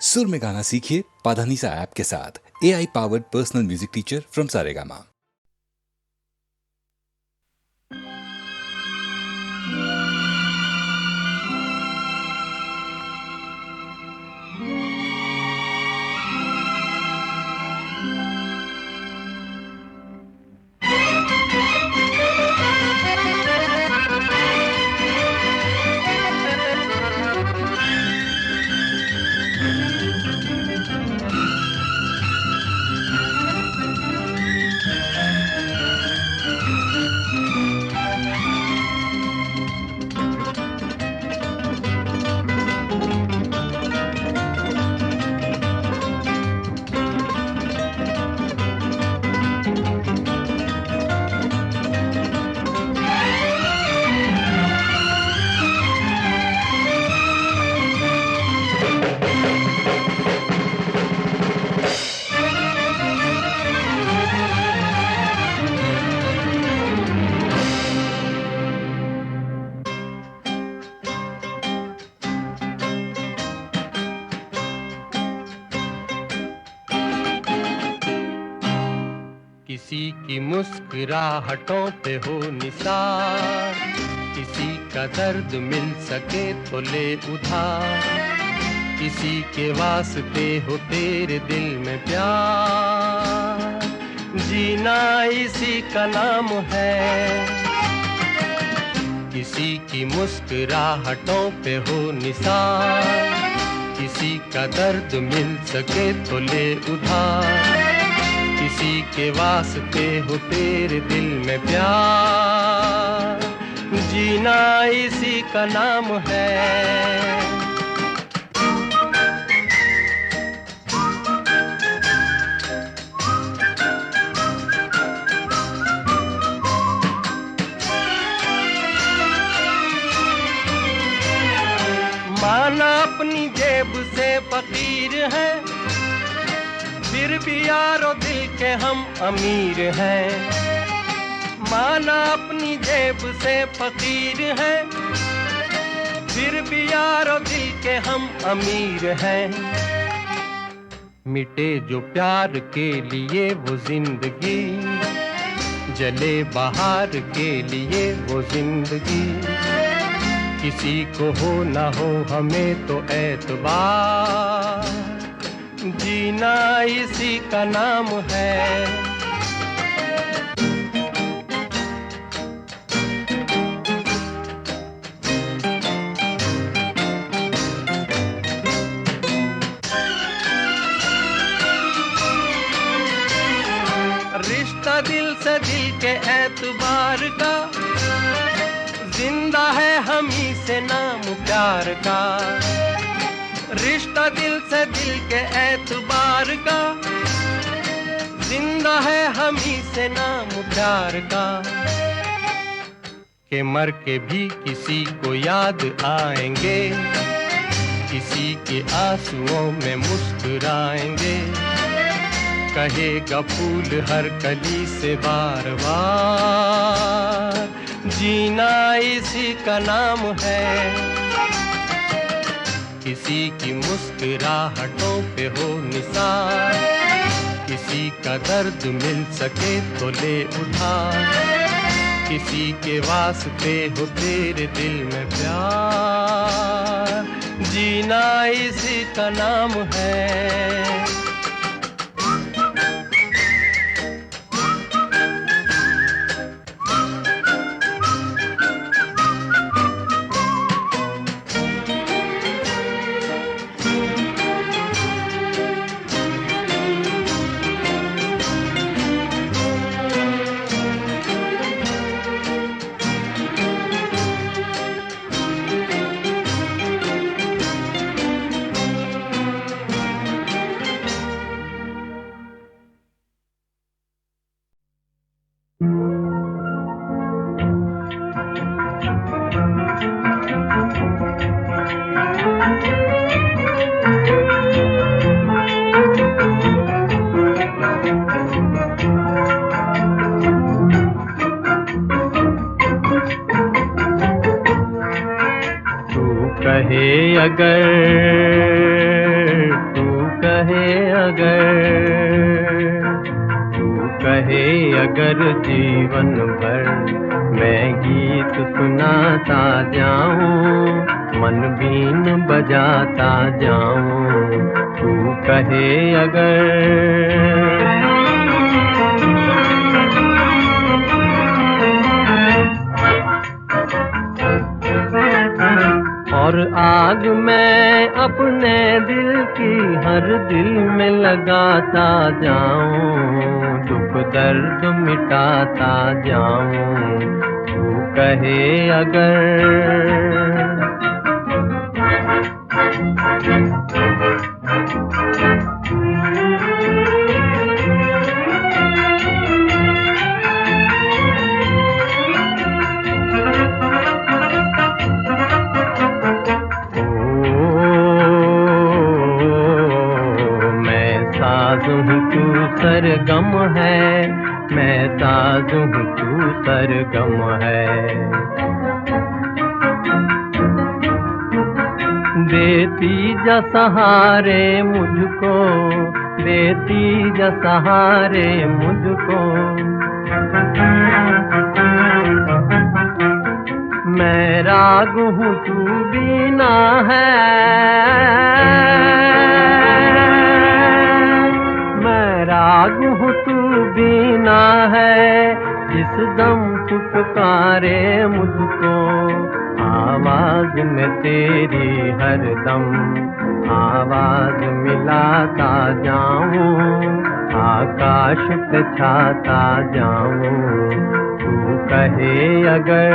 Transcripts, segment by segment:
सुर में गाना सीखिए पाधानीसा ऐप के साथ। AI powered personal music teacher from Saregama. किसी की मुस्कुराहटों पे हो निसार, किसी का दर्द मिल सके तो ले उधार, किसी के वास्ते हो तेरे दिल में प्यार, जीना इसी का नाम है। किसी की मुस्कुराहटों पे हो निसार, किसी का दर्द मिल सके तो ले उधार, किसी के वास्ते हो तेरे दिल में प्यार, जीना इसी का नाम है। माना अपनी जेब से फकीर है, फिर भी यारो दिल के हम अमीर हैं। माना अपनी जेब से फकीर है, फिर भी यारो दिल के हम अमीर हैं। मिटे जो प्यार के लिए वो जिंदगी, जले बाहर के लिए वो जिंदगी, किसी को हो ना हो हमें तो एतबार, जीना इसी का नाम है। रिश्ता दिल से दिल के एतबार का, जिंदा है हम ही से नाम प्यार का। रिश्ता दिल से दिल के एतबार का, जिंदा है हम ही से नाम प्यार का। के मर के भी किसी को याद आएंगे, किसी के आंसुओं में मुस्कुराएंगे, कहेगा फूल हर कली से बार बार, जीना इसी का नाम है। किसी की मुस्कुराहटों पे हो निसार, किसी का दर्द मिल सके तो ले उधार, किसी के वास्ते हो तेरे दिल में प्यार, जीना इसी का नाम है। कहे अगर कहे अगर जीवन भर मैं गीत सुनाता जाऊं, मन बीन बजाता जाऊं, तू कहे अगर। और आग मैं अपने दिल की हर दिल में लगाता जाऊं, दुख दर्द मिटाता जाऊं, तू कहे अगर। सरगम है, मैं साज हूँ तू सरगम है। देती जा सहारे मुझको, देती जा सहारे मुझको, मैं राग हूँ तू बीना है, राग हूँ तू बीना है, जिस दम तू पुकारे मुझको, आवाज में तेरी हर दम आवाज मिलाता जाऊं, आकाश पे छाता जाऊं, तू कहे अगर।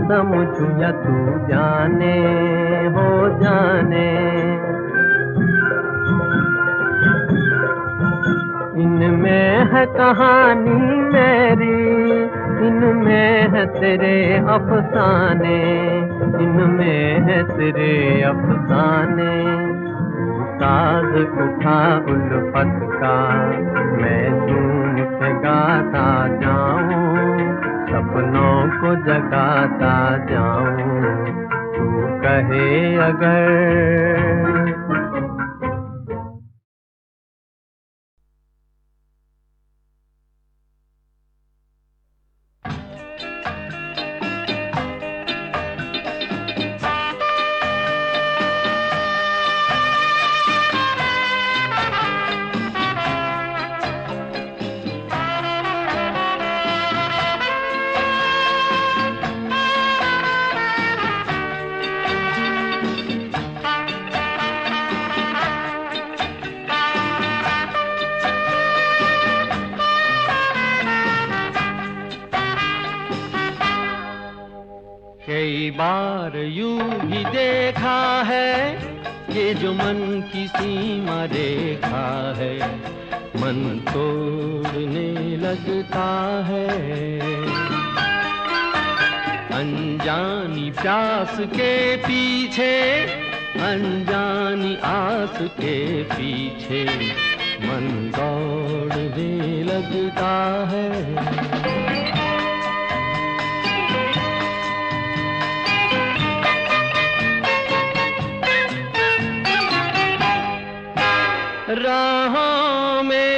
समझूं या तू जाने हो जाने, इनमें है कहानी मेरी, इनमें है तेरे अफसाने, इनमें है तेरे अफसाने। साज उठा उल्फत का मैं झूम के गाता जाऊं, सपनों को जगाता जाऊं, तू कहे अगर। कई बार यूं भी देखा है, ये जो मन की सीमा रेखा है, मन तोड़ने लगता है। अनजानी प्यास के पीछे, अनजानी आस के पीछे, मन दौड़ने लगता है। राहों में,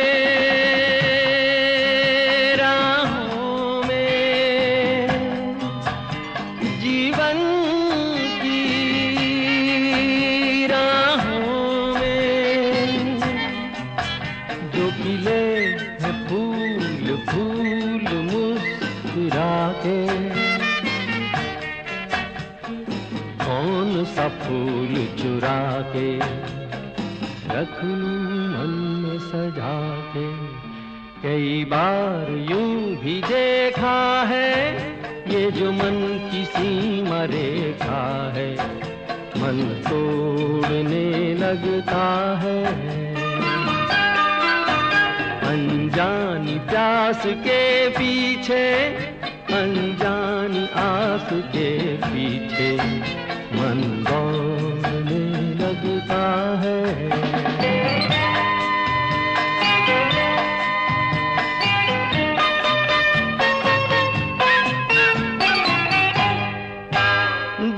राहों में जीवन की राहों में, जो खिले हैं फूल फूल मुस्कुरा के, कौन सा फूल चुरा के रख लूं मन में सजा के। कई बार यूं भी देखा है, ये जो मन की सीमा रेखा है, मन तोड़ने लगता है। अनजानी प्यास के पीछे, अनजानी आस के पीछे मन दौड़ने लगता है।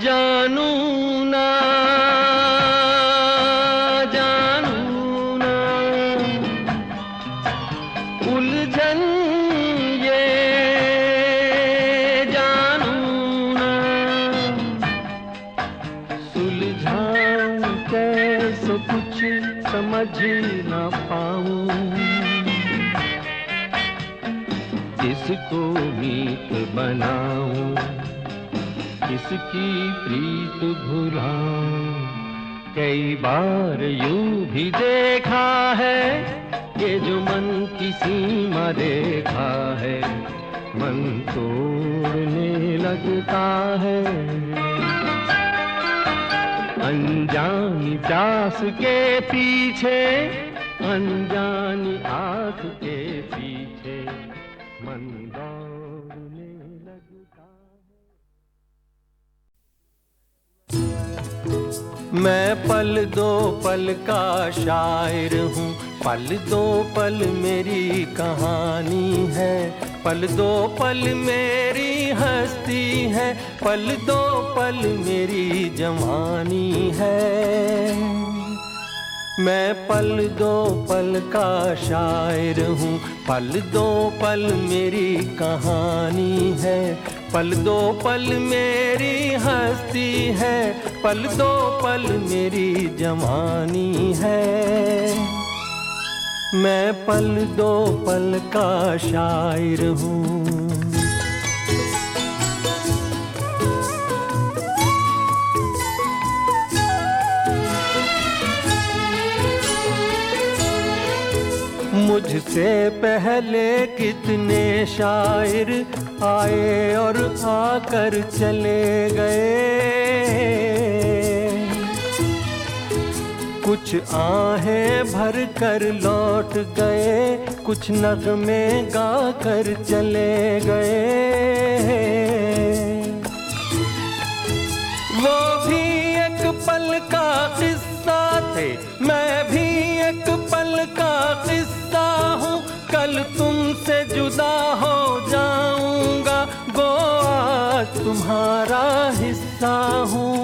जानू ना जानू ना उलझन ये जानू ना सुलझाऊं कैसे कुछ समझ ना पाऊं। किसको मीत बनाऊं किसकी प्रीत भुलाऊं। कई बार यूं भी देखा है ये जो मन की सीमा रेखा है मन तोड़ने लगता है। अनजानी प्यास के पीछे अनजानी आँख के पीछे मन दौड़ने लगता है। मैं पल दो पल का शायर हूँ पल दो पल मेरी कहानी है। पल दो पल मेरी हस्ती है पल दो पल मेरी जवानी है। मैं पल दो पल का शायर हूँ पल दो पल मेरी कहानी है। पल दो पल मेरी हस्ती है पल दो पल मेरी जवानी है। मैं पल दो पल का शायर हूँ। मुझसे पहले कितने शायर आए और आकर चले गए। कुछ आहें भर कर लौट गए कुछ नगमे गा कर चले गए। वो भी एक पल का किस्सा थे मैं भी एक पल का किस्सा हूँ। कल तुमसे जुदा हो जाऊंगा गो आज तुम्हारा हिस्सा हूँ।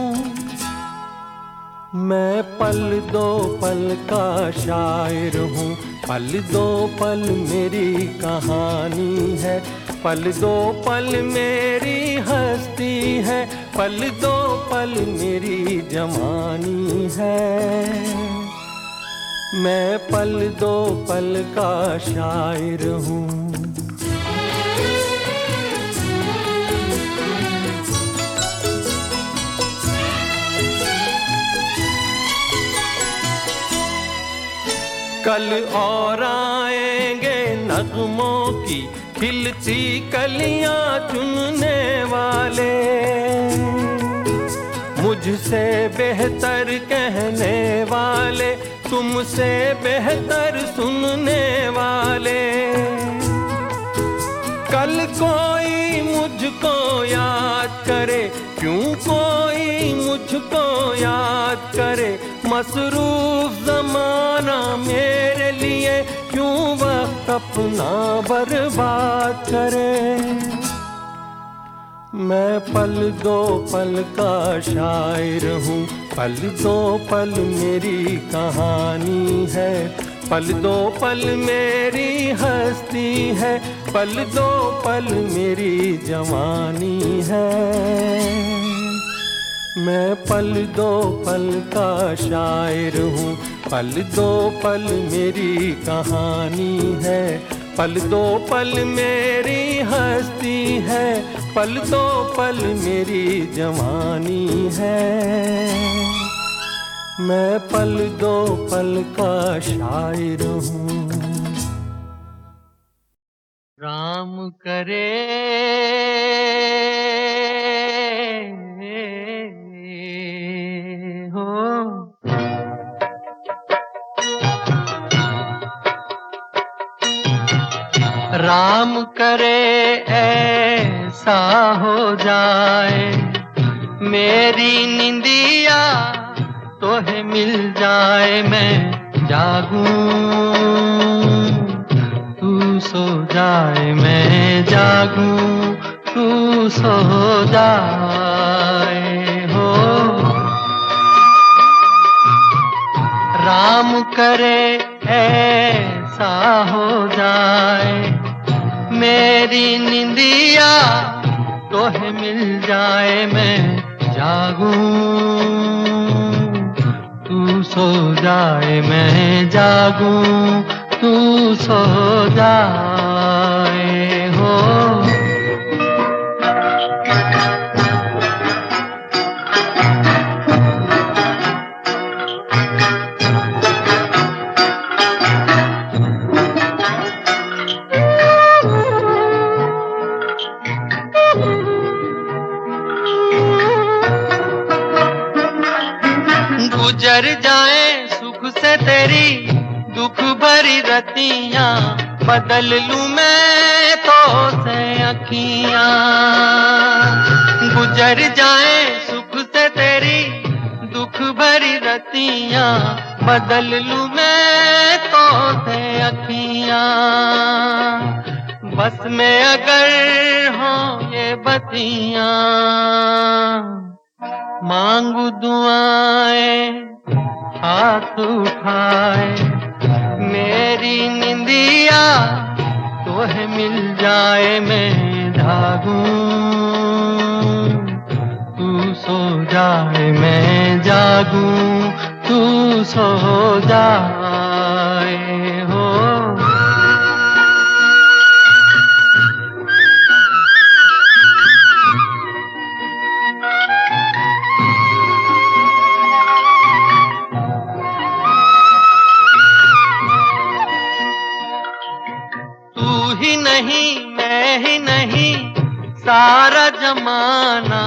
मैं पल दो पल का शायर हूँ पल दो पल मेरी कहानी है। पल दो पल मेरी हस्ती है पल दो पल मेरी जवानी है। मैं पल दो पल का शायर हूँ। कल और आएंगे नगमों की खिलती कलियां चुनने वाले। मुझसे बेहतर कहने वाले तुमसे बेहतर सुनने वाले। कल कोई मुझको याद करे क्यों कोई मुझको याद करे। मसरूफ ज़माना मेरे लिए क्यों वक्त अपना बर्बाद करे। मैं पल दो पल का शायर हूँ पल दो पल मेरी कहानी है। पल दो पल मेरी हस्ती है पल दो पल मेरी जवानी है। मैं पल दो पल का शायर हूँ पल दो पल मेरी कहानी है। पल दो पल मेरी हस्ती है पल दो पल मेरी जवानी है। मैं पल दो पल का शायर हूँ। राम करे राम करे सा हो जाए, मेरी निंदिया तोहे मिल जाए, मैं जागूं तू सो जाए, मैं जागूं तू सो जाए हो। राम करे ऐसा हो जाए, मेरी निंदिया तोहे मिल जाए, मैं जागूं तू सो जाए, मैं जागूं तू सो जाए हो। गुजर जाए सुख से तेरी दुख भरी रतियां, बदल लूं मैं तो से अखियां। गुजर जाए सुख से तेरी दुख भरी रतियां, बदल लूं मैं तो से अखियां। बस में अगर हो ये बतियां, मांगू दुआएं हाथ उठाए, मेरी निंदिया तोहे मिल जाए, मैं जागूं तू सो जाए, मैं जागूं तू सो जाए हो। ही नहीं मैं ही नहीं सारा जमाना,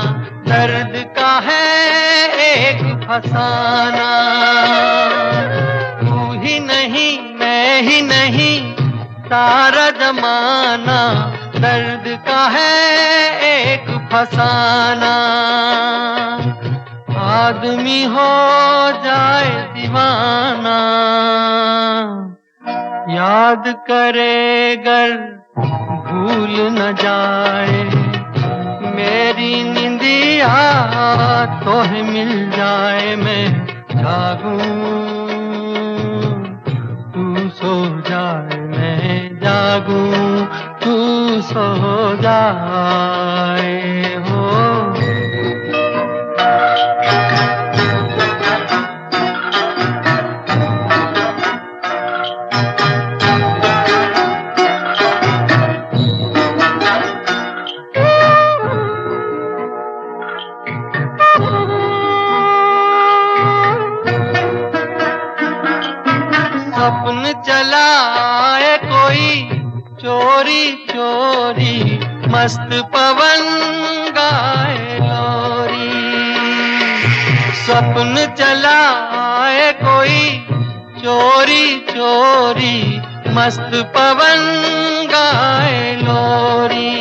दर्द का है एक फसाना। तू ही नहीं मैं ही नहीं सारा जमाना, दर्द का है एक फसाना। आदमी हो जाए दीवाना, याद करे गर भूल न जाए, मेरी निंदिया तोहे मिल जाए, मैं जागूं तू सो जाए, मैं जागूं तू सो जाए हो। सपन चलाए कोई चोरी चोरी, मस्त पवन गाए लोरी। सपन चलाए कोई चोरी चोरी, मस्त पवन गाए लोरी।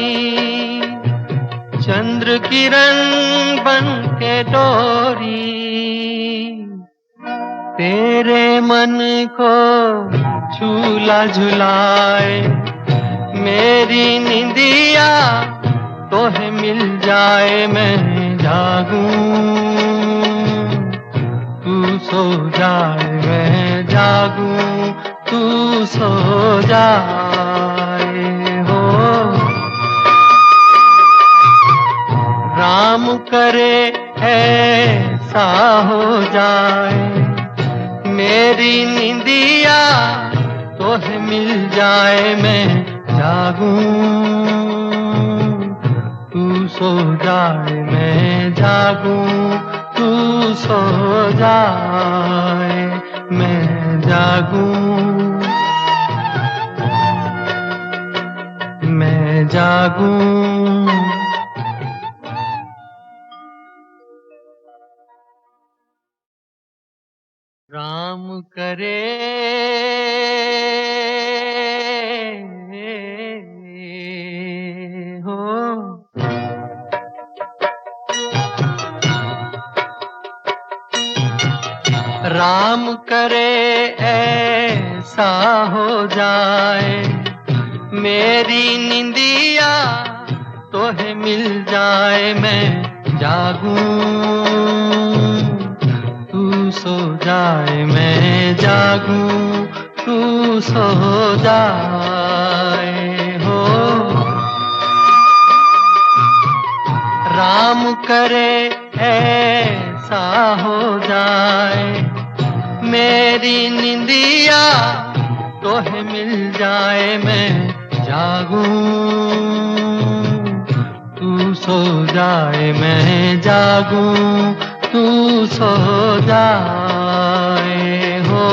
चंद्र किरण बन के डोरी, तेरे मन को झूला झुलाए, मेरी निंदिया तोहे मिल जाए, मैं जागूं तू सो जाए, मैं जागूं तू सो जाए हो। राम करे ऐसा हो जाए, मेरी निंदिया तोहे मिल जाए, मैं जागूं तू सो जाए, मैं जागूं तू सो जाए, मैं जागूं मैं जागूं। राम करे हो राम करे ऐसा हो जाए, मेरी निंदिया तोहे मिल जाए, मैं जागूं तू सो जाए, मैं जागूं तू सो जाए हो। राम करे ऐसा हो जाए, मेरी निंदिया तोहे मिल जाए, मैं जागूं तू सो जाए, मैं जागूं तू सो जाए हो।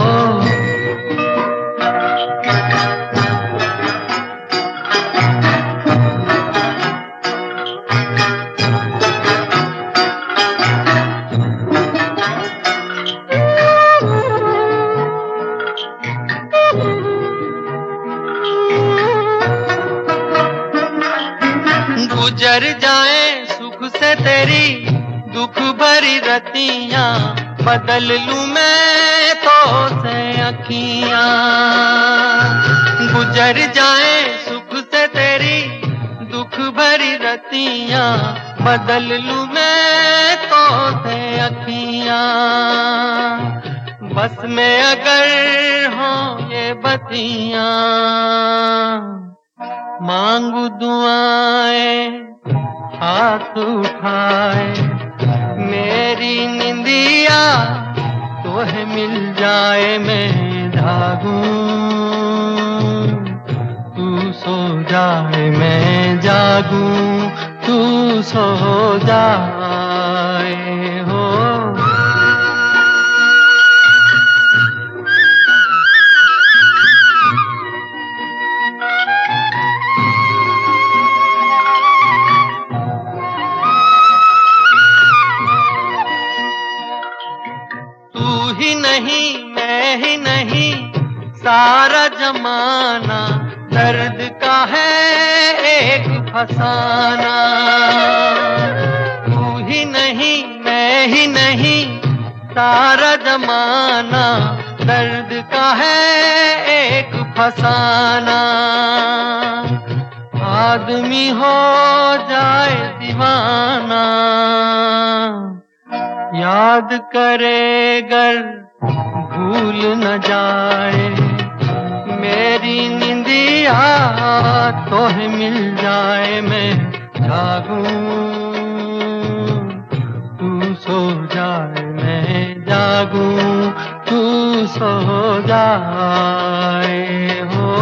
गुजर जाए सुख से तेरी दुख भरी रतियां, बदल लूं मैं तो से अखियां। गुजर जाए सुख से तेरी दुख भरी रतियां, बदल लूं मैं तो से अखियां। बस में अगर हो ये बतियां, मांगू दुआएं हाथ उठाए, मेरी निंदिया तोहे मिल जाए, मैं जागूं तू सो जाए, मैं जागूं तू सो जाए हो। तू ही नहीं मैं ही नहीं सारा जमाना, दर्द का है एक फसाना। तू ही नहीं मैं ही नहीं सारा जमाना, दर्द का है एक फसाना। आदमी हो जाए दीवाना, याद करे गर भूल न जाए, मेरी निंदिया तोहे मिल जाए, मैं जागूं तू सो जाए, मैं जागूं तू सो जाए हो।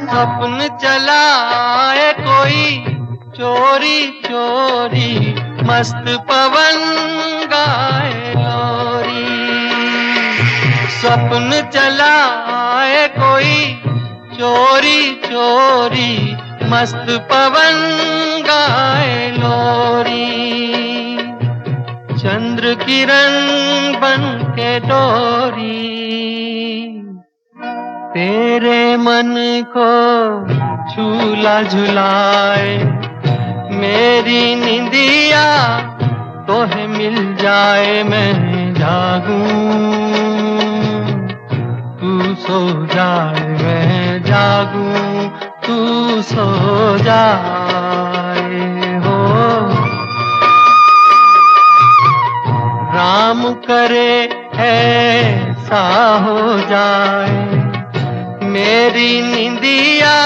सपन चलाए कोई चोरी चोरी, मस्त पवन गाए लोरी। सपन चलाए कोई चोरी चोरी, मस्त पवन गाए लोरी। चंद्र किरण बन के डोरी, तेरे मन को झूला झुलाए, मेरी निंदिया तोहे मिल जाए, मैं जागूं तू सो जाए, मैं जागूं तू सो जाए हो। राम करे ऐसा हो जाए, मेरी निंदिया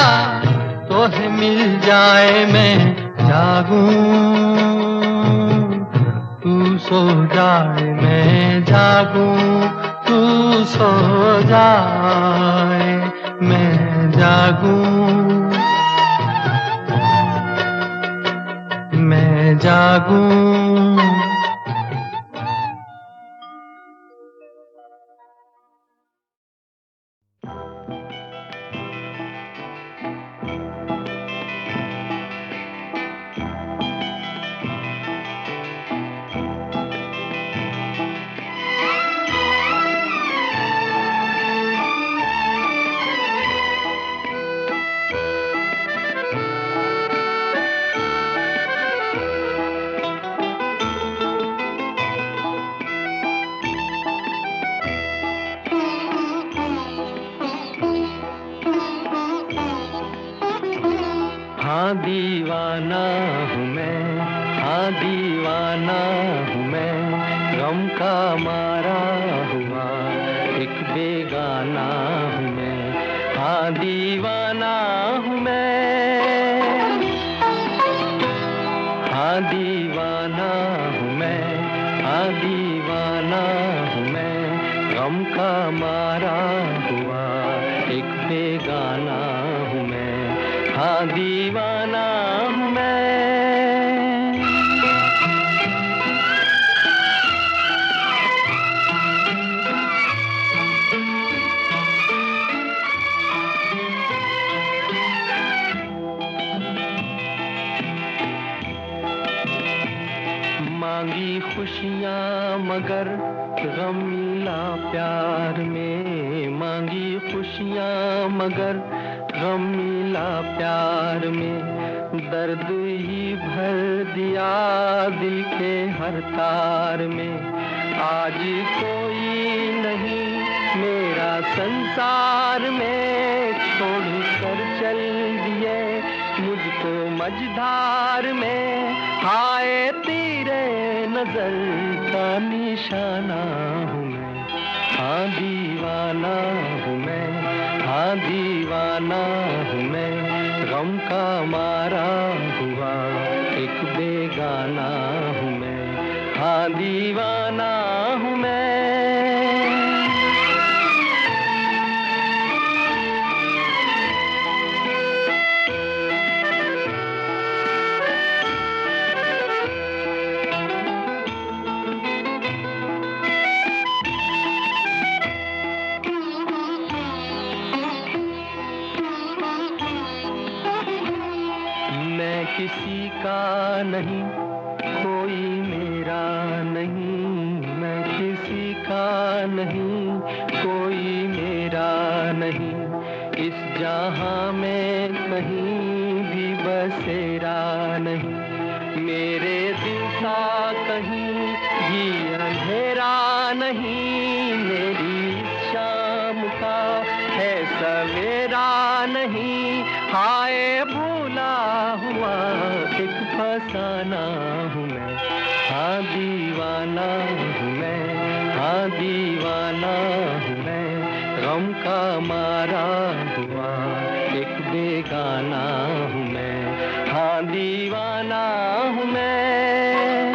तोहे मिल जाए, मैं जागूं तू सो जाए, मैं जागूं तू सो जाए, मैं जागूं मैं जागूं। हाँ दीवाना हूँ मैं, हाँ दीवाना हूँ मैं, गम का मारा हुआ एक बेगाना हूँ मैं, हाँ दीवाना हूँ मैं, हाँ दीवाना हूँ मैं, हाँ दीवाना हूँ मैं, गम का मारा हुआ एक बेगाना हूँ मैं, हाँ दीवाना हूँ मैं। मांगी खुशियाँ मगर गम मिला प्यार में, मांगी खुशियाँ मगर गम मिला प्यार में, दर्द ही भर दिया दिल के हर तार में, आज कोई नहीं मेरा संसार में, छोड़ कर चल दिए मुझको मझधार में, हाय तेरे नजर का निशाना हूँ मैं, हाँ दीवाना हूँ मैं, हाँ दीवाना हूँ मैं, गम का मारा हुआ एक बेगाना हूँ मैं, हाँ दीवाना हूँ मैं। किसी का नहीं कोई मेरा नहीं, मैं किसी का नहीं कोई मेरा नहीं, इस जहां में कहीं भी बसेरा नहीं, मेरे दिल सा कहीं भी अंधेरा नहीं, मेरी शाम का है सवेरा नहीं, हाय भूला हुआ एक फसाना हूँ मैं, हाँ दीवाना हूँ मैं, हाँ दीवाना हूँ मैं, गम का मारा हुआ एक बेगाना हूँ मैं, हाँ दीवाना हूँ मैं,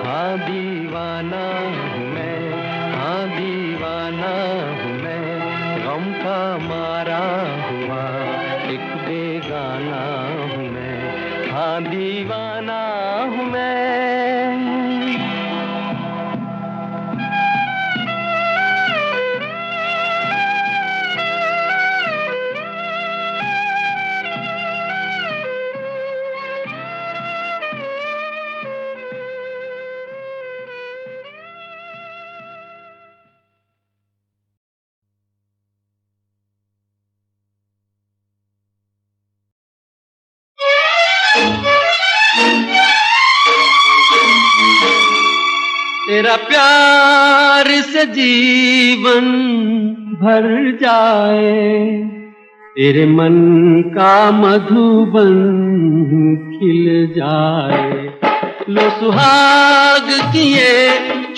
हाँ दीवाना हूँ मैं, हाँ दीवाना हूँ मैं, गम का मारा हुआ एक बेगाना हूँ मैं, हाँ दीवाना हूँ मैं। तेरा प्यार से जीवन भर जाए, तेरे मन का मधुबन खिल जाए, लो सुहाग किए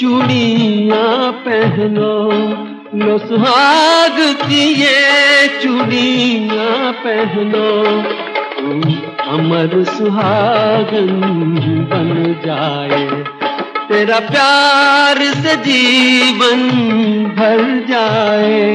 चूड़ियां पहनो, लो सुहाग किए चूड़ियां पहनो, तुम अमर सुहागन बन जाए, तेरा प्यार से जीवन भर जाए।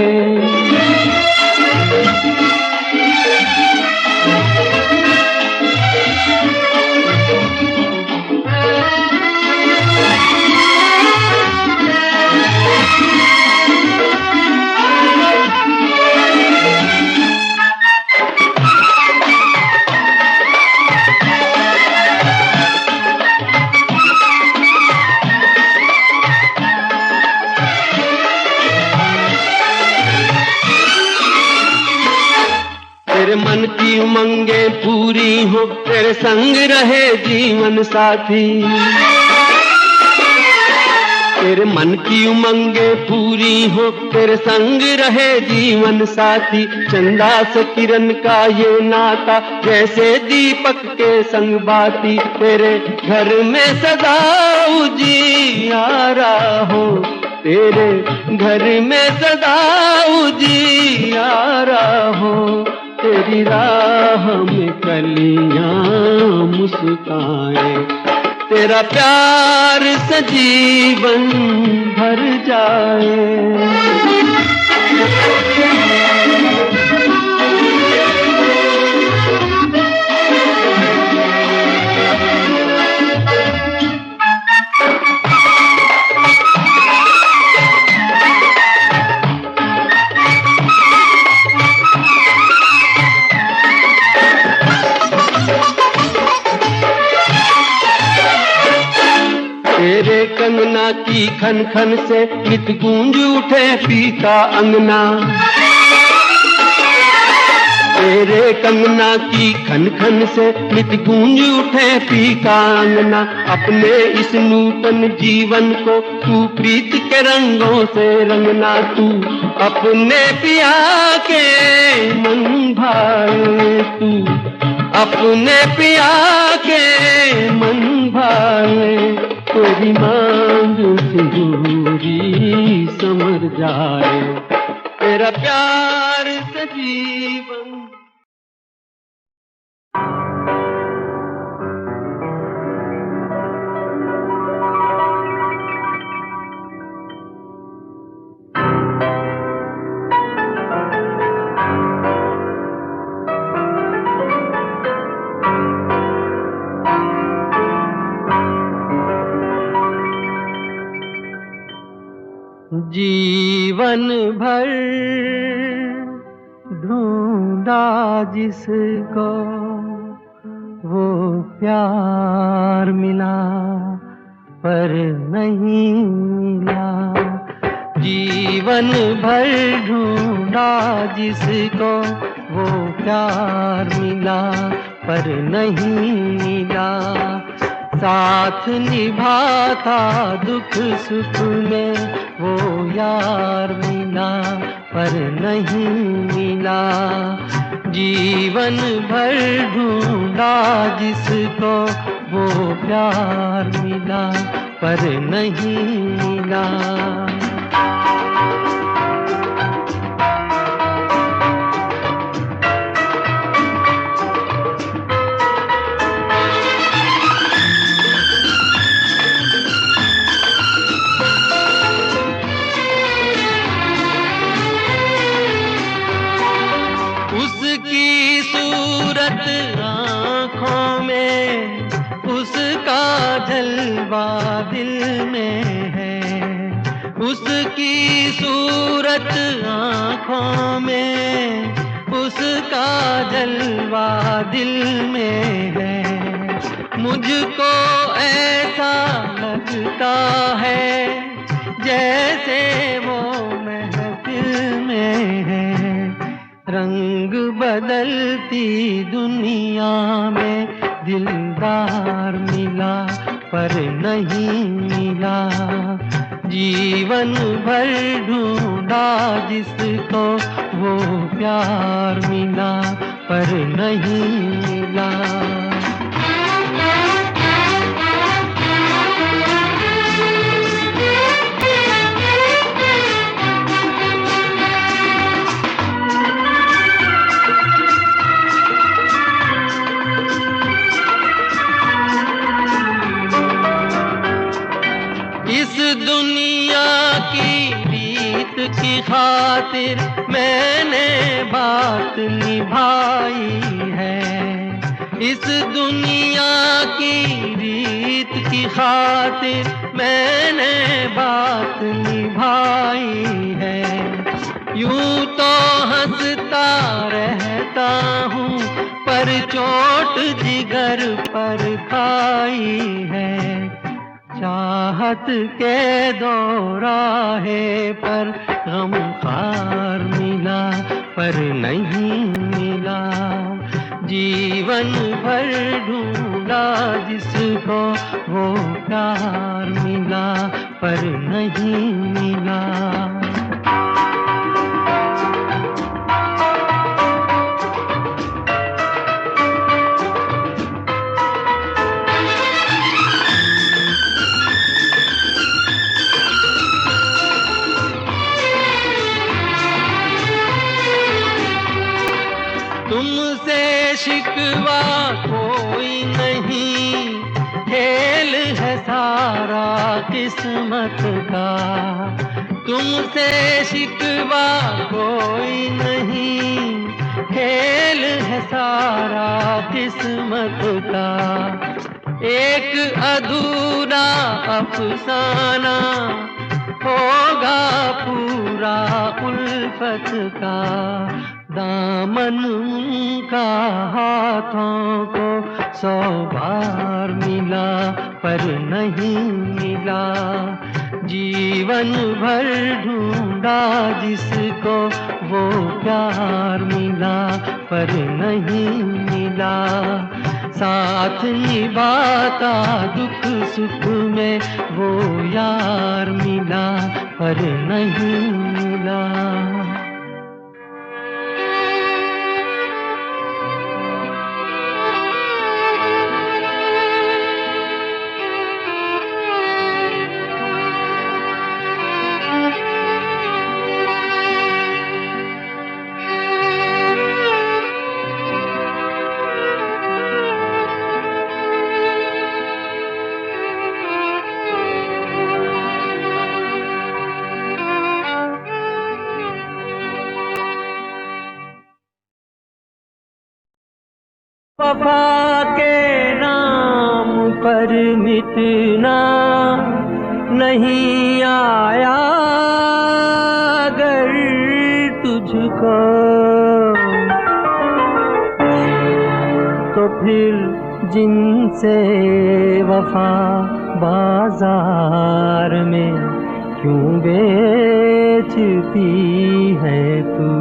तेरे मन की उमंगे पूरी हो, तेरे संग रहे जीवन साथी, तेरे मन की उमंगे पूरी हो, तेरे संग रहे जीवन साथी। चंदा से किरण का ये नाता, जैसे दीपक के संग बाती। तेरे घर में सदा उजियारा हो, तेरे घर में सदा उजियारा हो। तेरी राह में कलियां मुस्काए, तेरा प्यार से जीवन भर जाए। तेरे कंगना की खन खन से नित गूंज उठे पीका अंगना। तेरे कंगना की खन खन से नित गूंज उठे पीका अंगना। अपने इस नूतन जीवन को तू प्रीत के रंगों से रंगना। तू अपने पिया के मन भाए, तू अपने पिया के मन भाए। तेरी मांग सिंदूरी समर जाए, तेरा प्यार से जीवन। जीवन भर ढूंढा जिसको वो प्यार मिला, पर नहीं मिला। जीवन भर ढूंढा जिसको वो प्यार मिला, पर नहीं मिला। साथ निभाता दुख सुख में वो यार मिला, पर नहीं मिला। जीवन भर ढूंढा जिसको वो प्यार मिला, पर नहीं मिला। उसकी सूरत आँखों में, उसका जलवा दिल में है। उसकी सूरत आँखों में, उसका जलवा दिल में है। मुझको ऐसा लगता है जैसे वो महफिल में है। रंग बदलती दुनिया में दिलदार मिला, पर नहीं मिला। जीवन भर ढूंढा जिसको वो प्यार मिला, पर नहीं मिला। इस दुनिया की रीत की खातिर मैंने बात निभाई है। इस दुनिया की रीत की खातिर मैंने बात निभाई है। यूं तो हंसता रहता हूँ, पर चोट जिगर पर खाई है। चाहत के दोराहे पर गमखार मिला, पर नहीं मिला। जीवन भर ढूंढा जिसको वो प्यार मिला, पर नहीं मिला। तुमसे शिकवा कोई नहीं, खेल है सारा किस्मत का। तुमसे शिकवा कोई नहीं, खेल है सारा किस्मत का। एक अधूरा अफसाना होगा पूरा उल्फत का। दामन उनका हाथों को 100 बार मिला पर नहीं मिला। जीवन भर ढूंढा जिसको वो प्यार मिला पर नहीं मिला। साथ निभाता दुख सुख में वो यार मिला पर नहीं मिला। वफा के नाम पर मिटना नहीं आया अगर तुझको, तो फिर जिनसे वफा बाजार में क्यों बेचती है तू।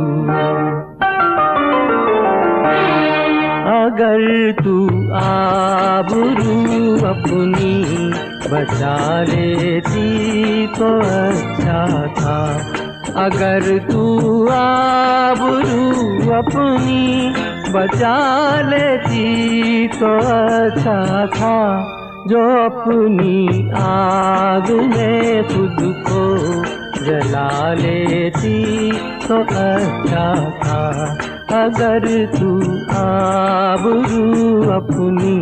अगर तू आबरू अपनी बचा लेती तो अच्छा था। अगर तू आबरू अपनी बचा लेती तो अच्छा था। जो अपनी आग में खुद को जला लेती तो अच्छा था। अगर तू आबरू अपनी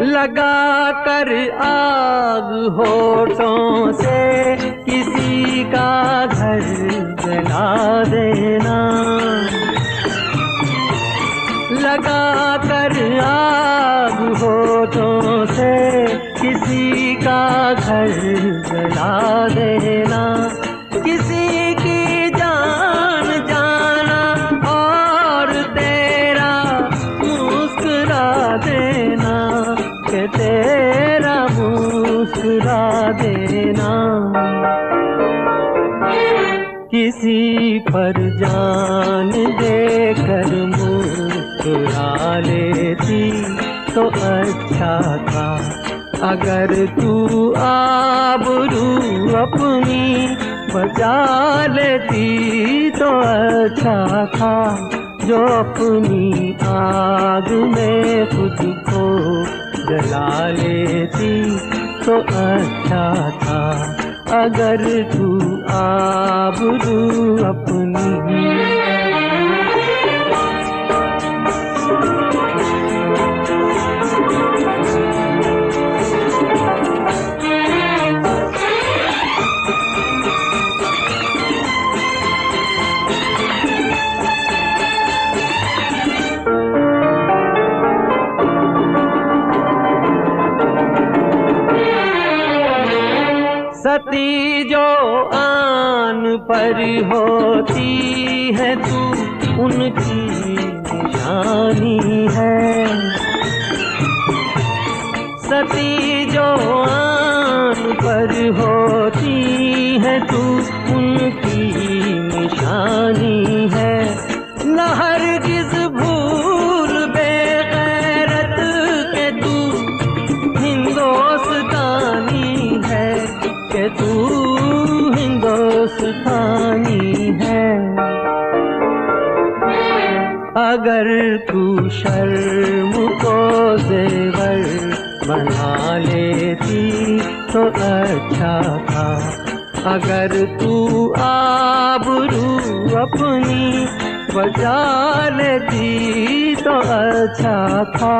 लगा कर आग होठों से किसी का घर जला देना। लगा कर आग होठों से किसी का घर जला देना। किसी की जान जाना और तेरा मुस्कुरा देना के तेरा मुस्कुरा देना। किसी पर जान देकर मुस्कुरा लेती तो अच्छा था। अगर तू आबरू अपनी बचा लेती तो अच्छा था। जो अपनी आग में खुद को जला लेती तो अच्छा था। अगर तू आबरू अपनी सती जो आन पर होती है तू उनकी निशानी है। सती जो आन पर होती है तू उनकी निशानी है। न हरगिज़ भूल बेगैरत के तू हिंदुस्तानी है, के तू हिंदुस्तानी है। अगर तू शर्म को ज़ेवर बना लेती तो अच्छा था। अगर तू आबरू अपनी बचा लेती तो अच्छा था।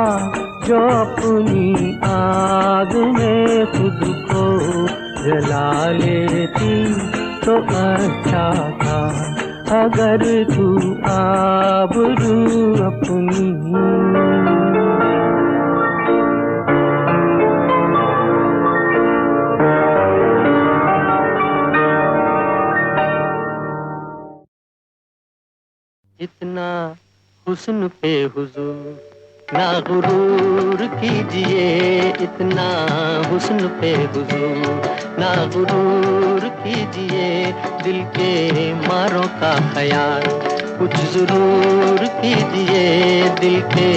जो अपनी आग में खुद को जला लेती तो अच्छा था। अगर तू आबरू अपनी इतना हुस्न पे हुजूर ना गुरूर कीजिए। इतना हुस्न पे हुजूर ना गुरूर कीजिए। दिल के मारों का ख्याल कुछ जरूर कीजिए। दिल के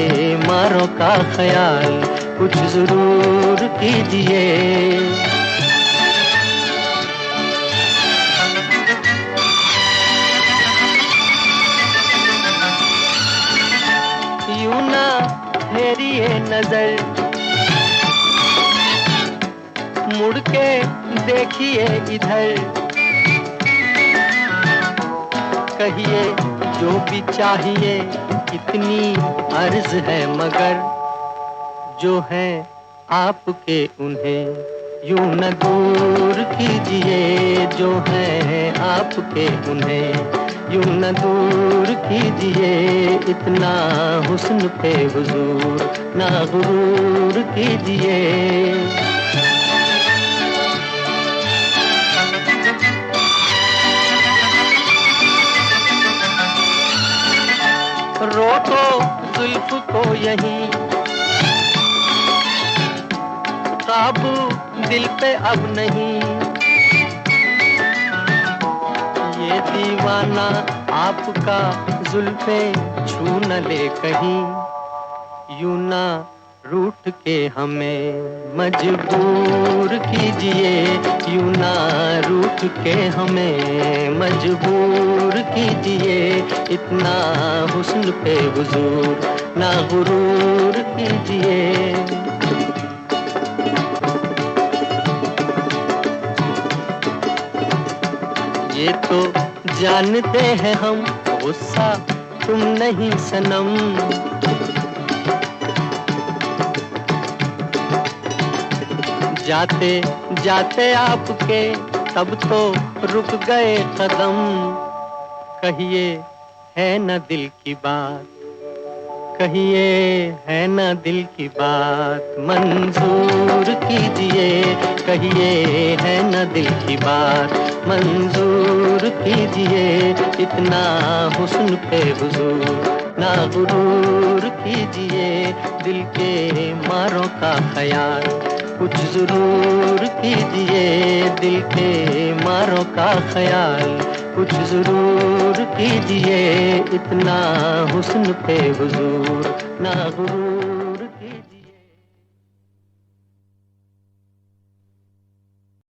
मारों का ख्याल कुछ जरूर कीजिए। यूं ना फेरिए नजर, मुड़ के देखिए इधर। कहिए जो भी चाहिए, इतनी अर्ज है मगर जो है आपके उन्हें यूं न दूर कीजिए। जो है आपके उन्हें यूं न दूर कीजिए। इतना हुस्न पे हुजूर ना गुरूर कीजिए। रोको जुल्फ को यहीं, काबू दिल पे अब नहीं। ये दीवाना आपका जुल्फे छू न ले कहीं। यूं ना रूठ के हमें मजबूर कीजिए। यूं ना रूठ के हमें मजबूर कीजिए। इतना हुस्न पे हुजूर ना गुरूर कीजिए। ये तो जानते हैं हम गुस्सा तुम नहीं सनम। जाते जाते आपके तब तो रुक गए कदम। कहिए है न दिल की बात, कहिए है न दिल की बात मंजूर कीजिए। कहिए है न दिल की बात मंजूर कीजिए। इतना हुस्न पे हुजूर ना गुरूर कीजिए। दिल के मारों का ख्याल कुछ जरूर कीजिए। दिल के मारों का ख्याल कुछ जरूर कीजिए। इतना हुस्न पे हुजूर ना गुरूर